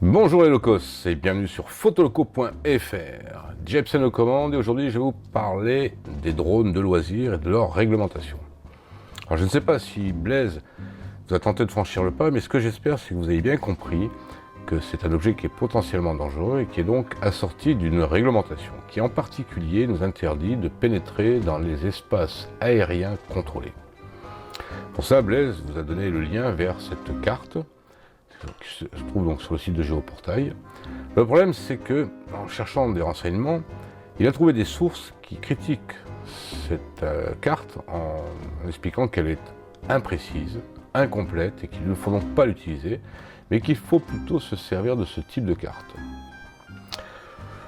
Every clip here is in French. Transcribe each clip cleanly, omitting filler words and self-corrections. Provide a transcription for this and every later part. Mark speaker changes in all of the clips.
Speaker 1: Bonjour les locos et bienvenue sur photoloco.fr. Jepsen aux commandes et aujourd'hui je vais vous parler des drones de loisirs et de leur réglementation. Alors je ne sais pas si Blaise vous a tenté de franchir le pas, mais ce que j'espère c'est que vous avez bien compris que c'est un objet qui est potentiellement dangereux et qui est donc assorti d'une réglementation qui en particulier nous interdit de pénétrer dans les espaces aériens contrôlés. Pour ça, Blaise vous a donné le lien vers cette carte qui se trouve donc sur le site de Géoportail. Le problème, c'est que, en cherchant des renseignements, il a trouvé des sources qui critiquent cette carte en expliquant qu'elle est imprécise, incomplète et qu'il ne faut donc pas l'utiliser, mais qu'il faut plutôt se servir de ce type de carte.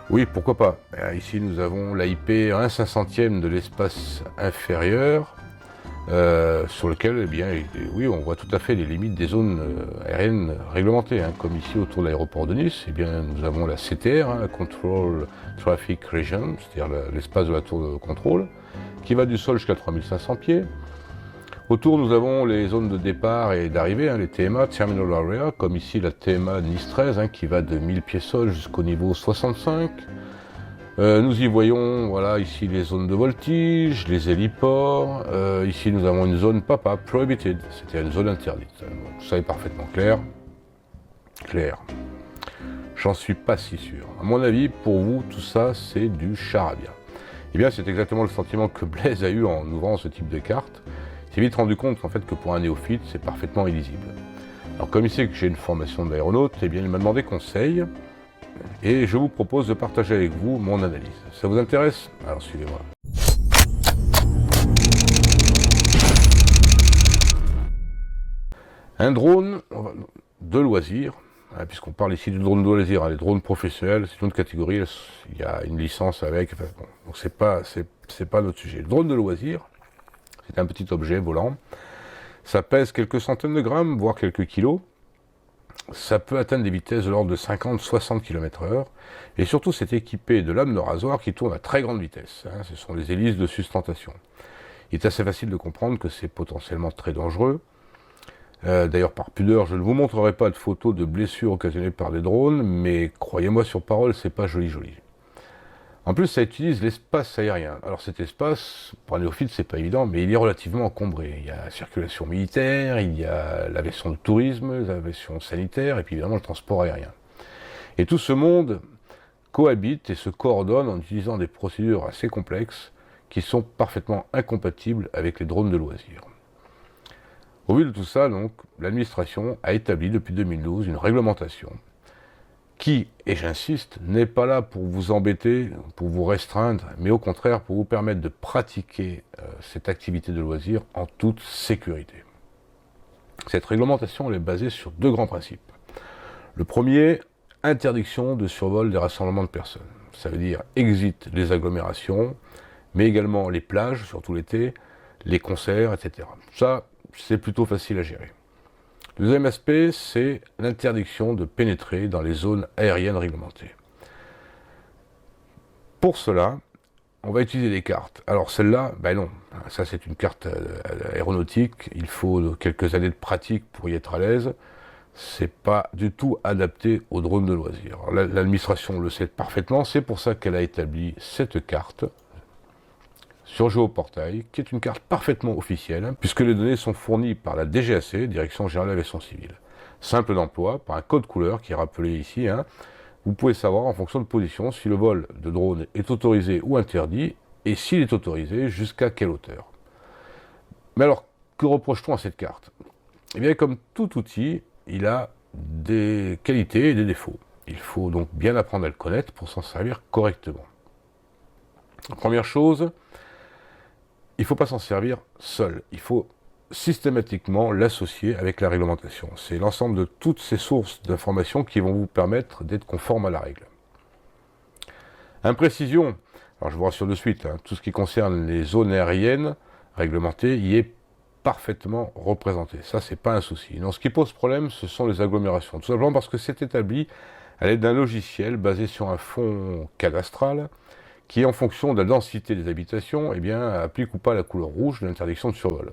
Speaker 1: Oui, pourquoi pas. Ici, nous avons l'IP 1/500e de l'espace inférieur, sur lequel, eh bien, oui, on voit tout à fait les limites des zones aériennes réglementées, comme ici autour de l'aéroport de Nice. Eh bien, nous avons la CTR, Control Traffic Region, c'est-à-dire l'espace de la tour de contrôle, qui va du sol jusqu'à 3500 pieds. Autour, nous avons les zones de départ et d'arrivée, les TMA, Terminal Area, comme ici la TMA Nice 13, qui va de 1000 pieds sol jusqu'au niveau 65. Nous y voyons, voilà, ici les zones de voltige, les héliports. Ici, nous avons une zone PAPA, Prohibited, c'est-à-dire une zone interdite. Donc, ça est parfaitement clair. Clair. J'en suis pas si sûr. À mon avis, pour vous, tout ça, c'est du charabia. Eh bien, c'est exactement le sentiment que Blaise a eu en ouvrant ce type de carte. Il s'est vite rendu compte, en fait, que pour un néophyte, c'est parfaitement illisible. Alors, comme il sait que j'ai une formation d'aéronaute, eh bien, il m'a demandé conseil. Et je vous propose de partager avec vous mon analyse. Ça vous intéresse? Alors suivez-moi. Un drone de loisirs, puisqu'on parle ici de drone de loisirs, les drones professionnels, c'est une autre catégorie, il y a une licence avec, enfin, bon, donc c'est pas notre sujet. Le drone de loisirs, c'est un petit objet volant, ça pèse quelques centaines de grammes, voire quelques kilos. Ça peut atteindre des vitesses de l'ordre de 50-60 km/h, et surtout c'est équipé de lames de rasoir qui tournent à très grande vitesse. Ce sont les hélices de sustentation. Il est assez facile de comprendre que c'est potentiellement très dangereux. D'ailleurs, par pudeur, je ne vous montrerai pas de photos de blessures occasionnées par des drones, mais croyez-moi sur parole, c'est pas joli. En plus, ça utilise l'espace aérien. Alors cet espace, pour un néophyte, c'est pas évident, mais il est relativement encombré. Il y a la circulation militaire, il y a l'aviation de tourisme, l'aviation sanitaire, et puis évidemment le transport aérien. Et tout ce monde cohabite et se coordonne en utilisant des procédures assez complexes qui sont parfaitement incompatibles avec les drones de loisirs. Au vu de tout ça, donc, l'administration a établi depuis 2012 une réglementation qui, et j'insiste, n'est pas là pour vous embêter, pour vous restreindre, mais au contraire pour vous permettre de pratiquer cette activité de loisir en toute sécurité. Cette réglementation elle est basée sur deux grands principes. Le premier, interdiction de survol des rassemblements de personnes. Ça veut dire exit les agglomérations, mais également les plages, surtout l'été, les concerts, etc. Ça, c'est plutôt facile à gérer. Le deuxième aspect, c'est l'interdiction de pénétrer dans les zones aériennes réglementées. Pour cela, on va utiliser des cartes. Alors celle-là, ben non, ça c'est une carte aéronautique, il faut quelques années de pratique pour y être à l'aise. C'est pas du tout adapté aux drones de loisirs. L'administration le sait parfaitement, c'est pour ça qu'elle a établi cette carte sur Géoportail, qui est une carte parfaitement officielle, puisque les données sont fournies par la DGAC, Direction Générale de l'Aviation Civile. Simple d'emploi, par un code couleur qui est rappelé ici. Vous pouvez savoir en fonction de position si le vol de drone est autorisé ou interdit, et s'il est autorisé, jusqu'à quelle hauteur. Mais alors, que reproche-t-on à cette carte? Eh bien, comme tout outil, il a des qualités et des défauts. Il faut donc bien apprendre à le connaître pour s'en servir correctement. Première chose, il ne faut pas s'en servir seul. Il faut systématiquement l'associer avec la réglementation. C'est l'ensemble de toutes ces sources d'informations qui vont vous permettre d'être conforme à la règle. Imprécision, alors je vous rassure de suite, tout ce qui concerne les zones aériennes réglementées y est parfaitement représenté. Ça, c'est pas un souci. Non, ce qui pose problème, ce sont les agglomérations. Tout simplement parce que c'est établi à l'aide d'un logiciel basé sur un fond cadastral qui, en fonction de la densité des habitations, applique ou pas la couleur rouge de l'interdiction de survol.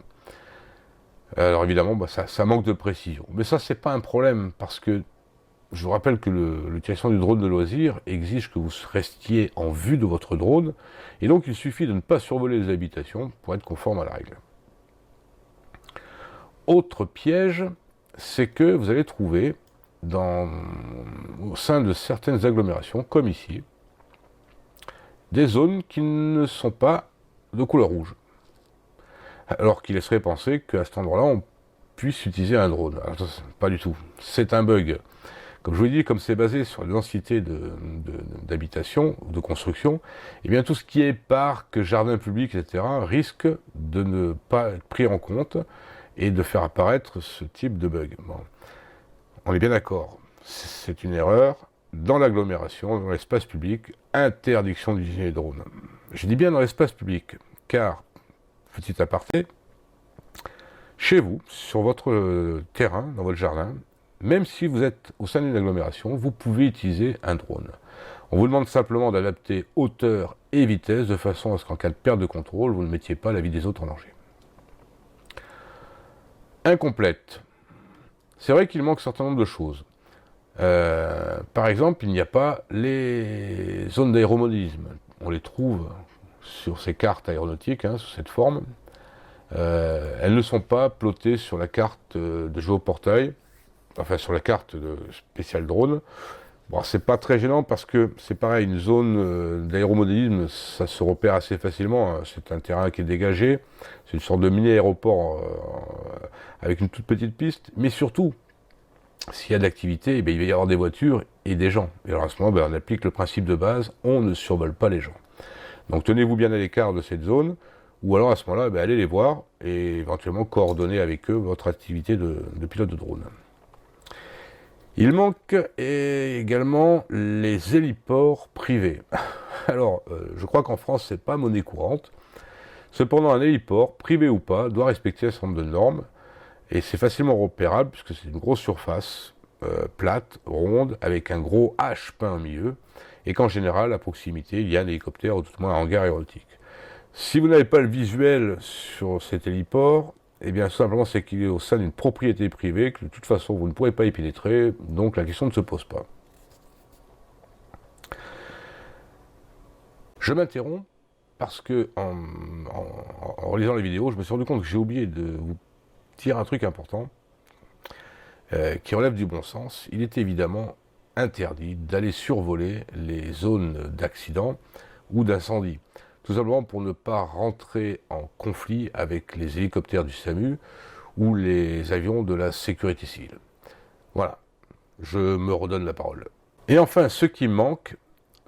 Speaker 1: Alors évidemment, ça manque de précision. Mais ça, c'est pas un problème, parce que je vous rappelle que l'utilisation du drone de loisir exige que vous restiez en vue de votre drone, et donc il suffit de ne pas survoler les habitations pour être conforme à la règle. Autre piège, c'est que vous allez trouver au sein de certaines agglomérations, comme ici, des zones qui ne sont pas de couleur rouge. Alors qu'il laisserait penser qu'à cet endroit-là, on puisse utiliser un drone. Alors, pas du tout. C'est un bug. Comme je vous l'ai dit, comme c'est basé sur la densité d'habitation, de construction, eh bien tout ce qui est parc, jardin public, etc., risque de ne pas être pris en compte et de faire apparaître ce type de bug. Bon. On est bien d'accord. C'est une erreur. Dans l'agglomération, dans l'espace public, interdiction d'utiliser les drones. Je dis bien dans l'espace public, car, petit aparté, chez vous, sur votre terrain, dans votre jardin, même si vous êtes au sein d'une agglomération, vous pouvez utiliser un drone. On vous demande simplement d'adapter hauteur et vitesse de façon à ce qu'en cas de perte de contrôle, vous ne mettiez pas la vie des autres en danger. Incomplète. C'est vrai qu'il manque un certain nombre de choses. Par exemple, il n'y a pas les zones d'aéromodélisme. On les trouve sur ces cartes aéronautiques, sous cette forme. Elles ne sont pas plotées sur la carte de géoportail, enfin sur la carte de spécial drone. Bon, c'est pas très gênant parce que c'est pareil, une zone d'aéromodélisme, ça se repère assez facilement. C'est un terrain qui est dégagé, c'est une sorte de mini-aéroport avec une toute petite piste, mais surtout, s'il y a de l'activité, il va y avoir des voitures et des gens. Et alors à ce moment, on applique le principe de base, on ne survole pas les gens. Donc tenez-vous bien à l'écart de cette zone, ou alors à ce moment-là, allez les voir et éventuellement coordonner avec eux votre activité de pilote de drone. Il manque également les héliports privés. Alors, je crois qu'en France, c'est pas monnaie courante. Cependant, un héliport, privé ou pas, doit respecter un certain nombre de normes. Et c'est facilement repérable puisque c'est une grosse surface, plate, ronde, avec un gros H peint au milieu. Et qu'en général, à proximité, il y a un hélicoptère ou tout au moins un hangar aéronautique. Si vous n'avez pas le visuel sur cet héliport, eh bien, tout simplement, c'est qu'il est au sein d'une propriété privée, que de toute façon, vous ne pourrez pas y pénétrer, donc la question ne se pose pas. Je m'interromps parce que, en relisant les vidéos, je me suis rendu compte que j'ai oublié de vous dire un truc important, qui relève du bon sens. Il est évidemment interdit d'aller survoler les zones d'accident ou d'incendie. Tout simplement pour ne pas rentrer en conflit avec les hélicoptères du SAMU ou les avions de la sécurité civile. Voilà, je me redonne la parole. Et enfin, ce qui manque,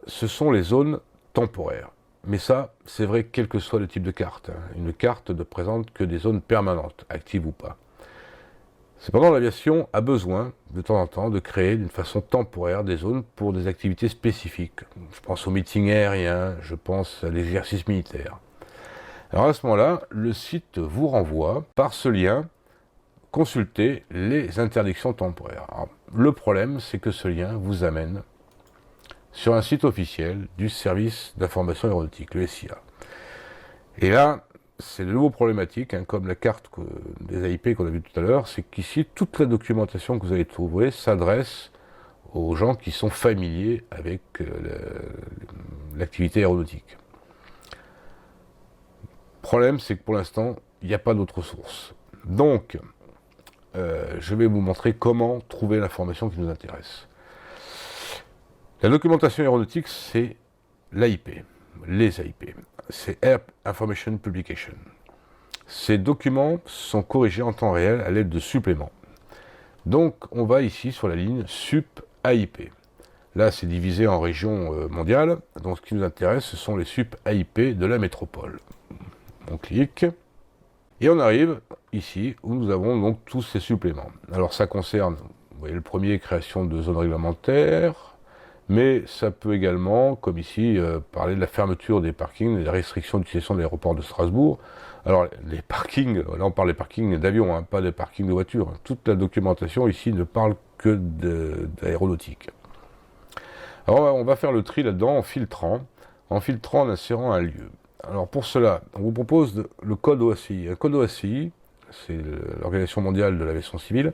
Speaker 1: ce sont les zones temporaires. Mais ça, c'est vrai quel que soit le type de carte. Une carte ne présente que des zones permanentes, actives ou pas. Cependant, l'aviation a besoin, de temps en temps, de créer d'une façon temporaire des zones pour des activités spécifiques. Je pense aux meetings aériens, je pense à l'exercice militaire. Alors à ce moment-là, le site vous renvoie, par ce lien, consulter les interdictions temporaires. Alors, le problème, c'est que ce lien vous amène sur un site officiel du service d'information aéronautique, le SIA. Et là, c'est de nouveau problématique, comme la carte des AIP qu'on a vu tout à l'heure, c'est qu'ici, toute la documentation que vous allez trouver s'adresse aux gens qui sont familiers avec l'activité aéronautique. Le problème, c'est que pour l'instant, il n'y a pas d'autre source. Donc, je vais vous montrer comment trouver l'information qui nous intéresse. La documentation aéronautique, c'est l'AIP, les AIP. C'est Air Information Publication. Ces documents sont corrigés en temps réel à l'aide de suppléments. Donc, on va ici sur la ligne SUP AIP. Là, c'est divisé en régions mondiales. Donc, ce qui nous intéresse, ce sont les SUP AIP de la métropole. On clique. Et on arrive ici où nous avons donc tous ces suppléments. Alors, ça concerne, vous voyez, le premier, création de zones réglementaires. Mais ça peut également, comme ici, parler de la fermeture des parkings et de la restriction d'utilisation de l'aéroport de Strasbourg. Alors, les parkings, là on parle des parkings d'avions, pas des parkings de voitures. Toute la documentation ici ne parle que d'aéronautique. Alors, on va faire le tri là-dedans en filtrant, en insérant un lieu. Alors, pour cela, on vous propose le code OACI. Un code OACI, c'est l'Organisation mondiale de l'aviation civile,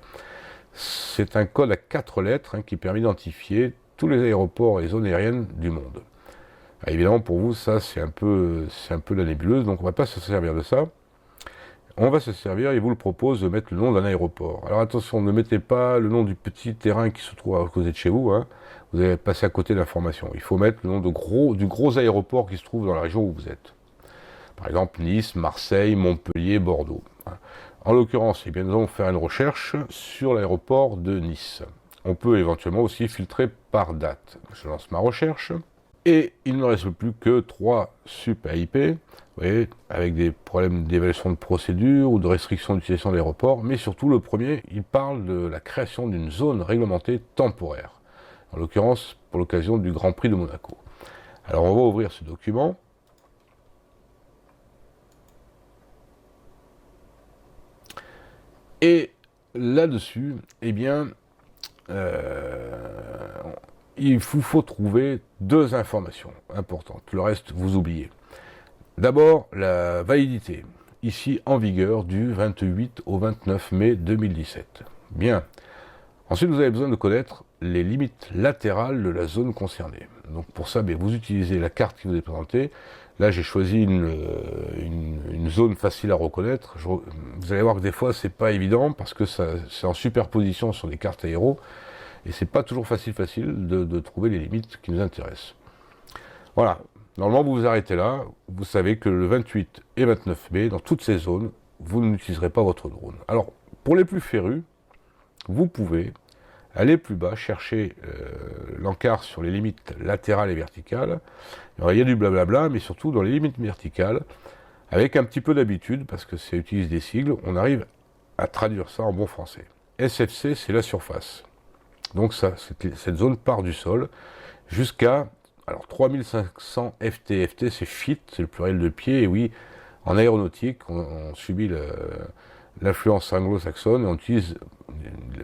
Speaker 1: C'est un code à 4 lettres qui permet d'identifier tous les aéroports et zones aériennes du monde. Alors, évidemment, pour vous, ça, c'est un peu la nébuleuse, donc on ne va pas se servir de ça. On va se servir, il vous le propose, de mettre le nom d'un aéroport. Alors attention, ne mettez pas le nom du petit terrain qui se trouve à côté de chez vous. Vous allez passer à côté de l'information. Il faut mettre le nom du gros aéroport qui se trouve dans la région où vous êtes. Par exemple, Nice, Marseille, Montpellier, Bordeaux. En l'occurrence, eh bien, nous allons faire une recherche sur l'aéroport de Nice. On peut éventuellement aussi filtrer par date. Je lance ma recherche. Et il ne reste plus que 3 sup IP, vous voyez, avec des problèmes d'évaluation de procédure ou de restriction d'utilisation de l'aéroport, mais surtout le premier, il parle de la création d'une zone réglementée temporaire, en l'occurrence pour l'occasion du Grand Prix de Monaco. Alors on va ouvrir ce document. Et là-dessus, eh bien, il vous faut trouver 2 informations importantes. Le reste, vous oubliez. D'abord, la validité, ici en vigueur du 28 au 29 mai 2017. Bien. Ensuite, vous avez besoin de connaître les limites latérales de la zone concernée. Donc pour ça, vous utilisez la carte qui vous est présentée. Là, j'ai choisi une zone facile à reconnaître. Vous allez voir que des fois, c'est pas évident parce que c'est en superposition sur des cartes aéro. Et c'est pas toujours facile de trouver les limites qui nous intéressent. Voilà. Normalement, vous vous arrêtez là. Vous savez que le 28 et 29 mai, dans toutes ces zones, vous n'utiliserez pas votre drone. Alors, pour les plus férus, vous pouvez aller plus bas, chercher l'encart sur les limites latérales et verticales. Alors, il y a du blablabla, mais surtout dans les limites verticales, avec un petit peu d'habitude, parce que ça utilise des sigles, on arrive à traduire ça en bon français. SFC, c'est la surface. Donc cette zone part du sol jusqu'à 3500 FT. FT, c'est feet, c'est le pluriel de pied. Et oui, en aéronautique, on subit l'influence anglo-saxonne et on utilise,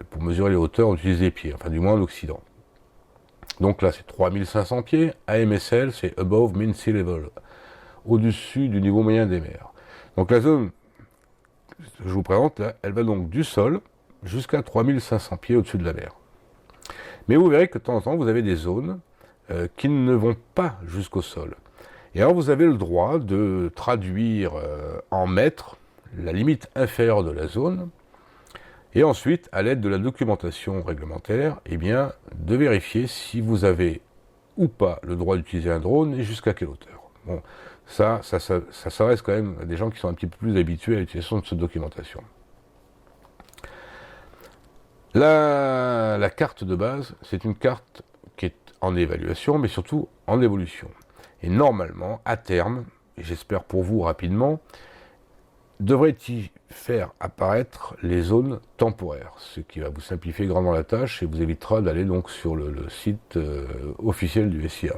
Speaker 1: pour mesurer les hauteurs, on utilise les pieds, enfin du moins l'Occident. Donc là, c'est 3500 pieds. AMSL, c'est above mean sea level, au-dessus du niveau moyen des mers. Donc la zone que je vous présente, là, elle va donc du sol jusqu'à 3500 pieds au-dessus de la mer. Mais vous verrez que de temps en temps, vous avez des zones qui ne vont pas jusqu'au sol. Et alors, vous avez le droit de traduire en mètres la limite inférieure de la zone, et ensuite, à l'aide de la documentation réglementaire, eh bien, de vérifier si vous avez ou pas le droit d'utiliser un drone et jusqu'à quelle hauteur. Bon, ça s'adresse quand même à des gens qui sont un petit peu plus habitués à l'utilisation de cette documentation. La carte de base, c'est une carte qui est en évaluation, mais surtout en évolution. Et normalement, à terme, et j'espère pour vous rapidement, devrait y faire apparaître les zones temporaires, ce qui va vous simplifier grandement la tâche et vous évitera d'aller donc sur le site officiel du SIA.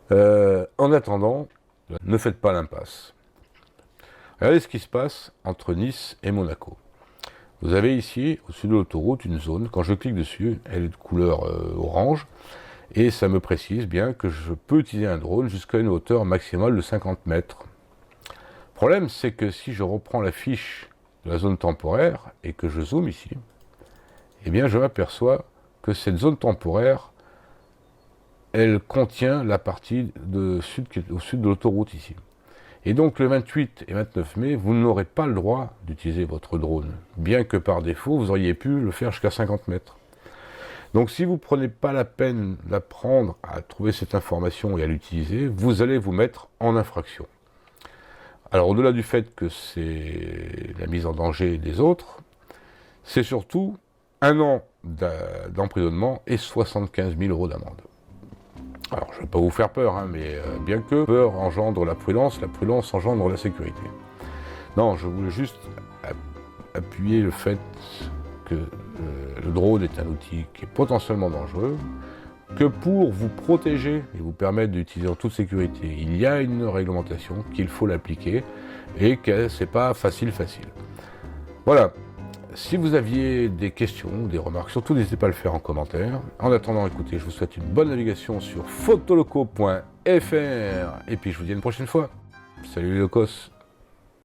Speaker 1: En attendant, ne faites pas l'impasse. Regardez ce qui se passe entre Nice et Monaco. Vous avez ici, au-dessus de l'autoroute, une zone. Quand je clique dessus, elle est de couleur orange. Et ça me précise bien que je peux utiliser un drone jusqu'à une hauteur maximale de 50 mètres. Le problème, c'est que si je reprends la fiche de la zone temporaire et que je zoome ici, eh bien, je m'aperçois que cette zone temporaire, elle contient la partie qui est au sud de l'autoroute ici. Et donc le 28 et 29 mai, vous n'aurez pas le droit d'utiliser votre drone, bien que par défaut, vous auriez pu le faire jusqu'à 50 mètres. Donc si vous ne prenez pas la peine d'apprendre à trouver cette information et à l'utiliser, vous allez vous mettre en infraction. Alors au-delà du fait que c'est la mise en danger des autres, c'est surtout 1 an d'emprisonnement et 75 000 € d'amende. Alors, je ne vais pas vous faire peur, mais bien que peur engendre la prudence engendre la sécurité. Non, je voulais juste appuyer le fait que le drone est un outil qui est potentiellement dangereux, que pour vous protéger et vous permettre d'utiliser en toute sécurité, il y a une réglementation qu'il faut l'appliquer et que c'est pas facile. Voilà. Si vous aviez des questions, des remarques, surtout n'hésitez pas à le faire en commentaire. En attendant, écoutez, je vous souhaite une bonne navigation sur photoloco.fr et puis je vous dis à une prochaine fois. Salut les locos.